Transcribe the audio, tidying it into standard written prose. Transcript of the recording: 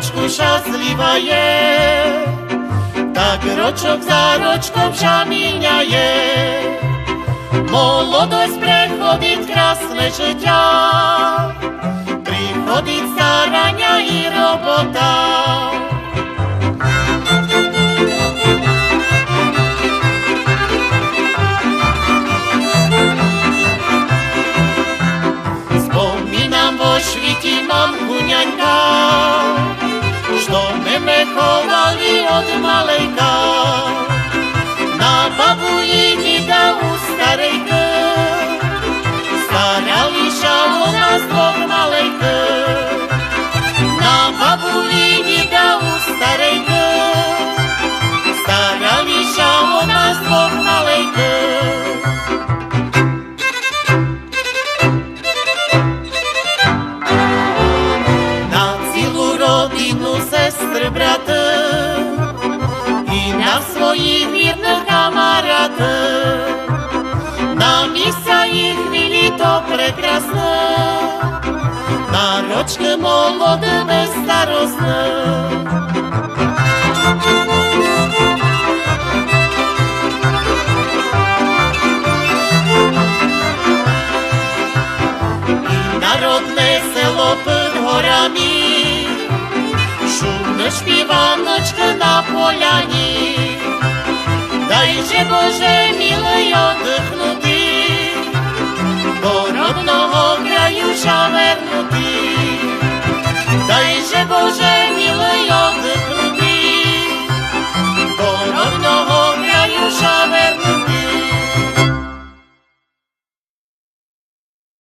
рочку щаслива є, так рочок за рочком жа міняє. Молодость приходить, красне життя, приходить старання і робота. Wspominam o świecie mamku niańka, što my chowali od malejka. Na babu i dida u starejka, starali się o nas dwóch malejka. Na babu i dida u starejka, starali się o nas dwóch malejka. Сестри, брати, і на своїх вірних камарати, на місця їх хвилі то прекрасне, на рочки молодими старосне. І народне село під горами, шумно śpiewanочка на поляні, дай же Боже милий одихнути, до родного краю жа вернути, дай же Боже